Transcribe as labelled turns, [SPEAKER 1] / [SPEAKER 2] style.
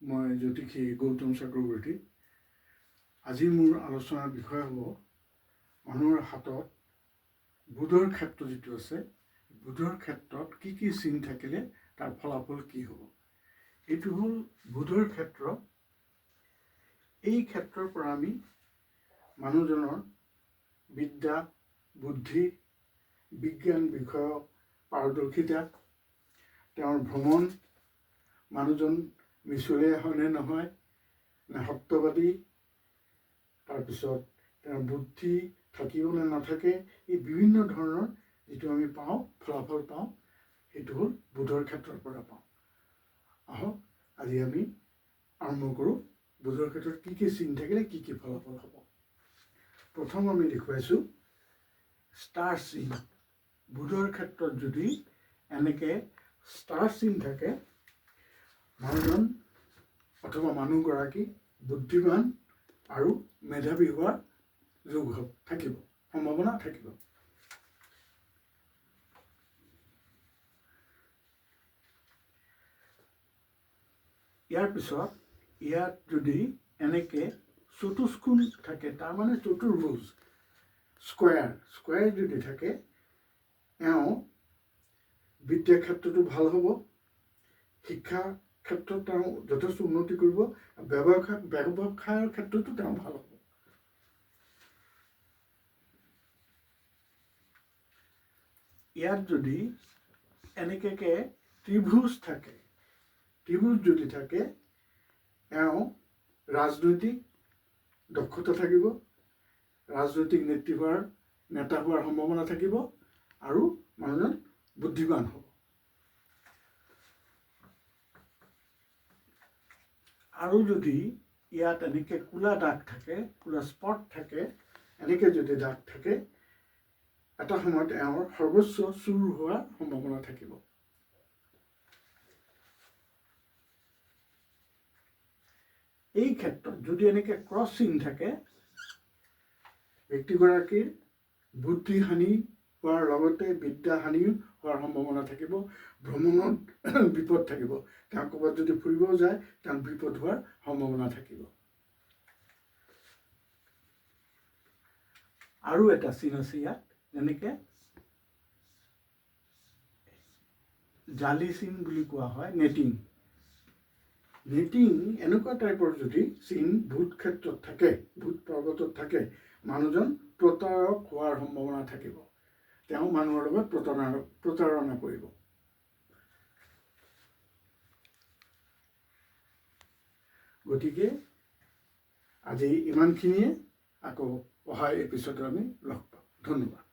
[SPEAKER 1] মই জ্যোতিষী গৌতম চক্ৰৱৰ্তী। আজি মোৰ আলোচনাৰ বিষয় হ'ব মানুহৰ হাতত বুধৰ ক্ষেত্ৰ যিটো আছে, বুধৰ ক্ষেত্ৰত কি কি চিন থাকিলে তাৰ ফলাফল কি হ'ব। এইটো হ'ল বুধৰ ক্ষেত্ৰ। এই ক্ষেত্ৰৰ পৰা আমি মানুহজনৰ বিদ্যা, বুদ্ধি, বিজ্ঞান বিষয়ক পাৰদৰ্শিতা, তেওঁৰ ভ্ৰমণ, মানুহজন মিছলীয়া হয়নে নহয়, নে সত্যবাদী, তাৰপিছত তেওঁৰ বুদ্ধি থাকিব নে নাথাকে, এই বিভিন্ন ধৰণৰ যিটো আমি পাওঁ, ফলাফল পাওঁ, সেইটো হ'ল বুধৰ ক্ষেত্ৰৰ পৰা পাওঁ। আহক আজি আমি আৰম্ভ কৰোঁ, বুধৰ ক্ষেত্ৰত কি কি চিন থাকিলে কি কি ফলাফল হ'ব। প্ৰথম আমি দেখুৱাইছোঁ ষ্টাৰ চিন। বুধৰ ক্ষেত্ৰত যদি এনেকৈ ষ্টাৰ চিন থাকে, মানুহজন অথবা মানুহগৰাকী বুদ্ধিমান আৰু মেধাৱী হোৱাৰ যোগ থাকিব, সম্ভাৱনা থাকিব। ইয়াৰ পিছত ইয়াত যদি এনেকৈ চতুষ্কোণ থাকে, তাৰমানে চতুৰ্ভুজ, স্কোৱাৰ যদি থাকে, এওঁ বিদ্যা ক্ষেত্ৰতো ভাল হ'ব, শিক্ষা ক্ষেত্ৰত তেওঁ যথেষ্ট উন্নতি কৰিব, ব্যৱসায়ৰ ক্ষেত্ৰতো তেওঁ ভাল হ'ব। ইয়াত যদি এনেকৈ ত্ৰিভুজ থাকে, ত্ৰিভুজ যদি থাকে, এওঁ ৰাজনৈতিক দক্ষতা থাকিব, ৰাজনৈতিক নেতা হোৱাৰ সম্ভাৱনা থাকিব আৰু মানুহজন বুদ্ধিমান হ'ব। আৰু যদি ইয়াত এনেকৈ ক'লা দাগ থাকে, ক'লা স্পট থাকে, এনেকৈ যদি দাগ থাকে, এটা সময়ত এওঁৰ সৰ্বোচ্চ চুৰ হোৱাৰ সম্ভাৱনা থাকিব। এই ক্ষেত্ৰত যদি এনেকৈ ক্ৰছ চিন থাকে, ব্যক্তিগৰাকীৰ বুদ্ধিহানি হোৱাৰ লগতে বিদ্যাহানি হোৱাৰ সম্ভাৱনা থাকিব, ভ্ৰমণত বিপদ থাকিব, তেওঁ ক'ৰবাত যদি ফুৰিব যায় তেওঁ বিপদ হোৱাৰ সম্ভাৱনা থাকিব। আৰু এটা চিন আছে ইয়াত, যেনেকৈ জালি চিন বুলি কোৱা হয়, নেটিং। নেটিং এনেকুৱা টাইপৰ যদি চিন ভূত ক্ষেত্ৰত থাকে, ভূত পৰ্বতত থাকে, মানুহজন প্ৰতাৰক হোৱাৰ সম্ভাৱনা থাকিব, তেওঁ মানুহৰ লগত প্ৰতাৰণা কৰিব। গতিকে আজি ইমানখিনিয়ে, আকৌ অহা এপিছডত আমি লগ পাম। ধন্যবাদ।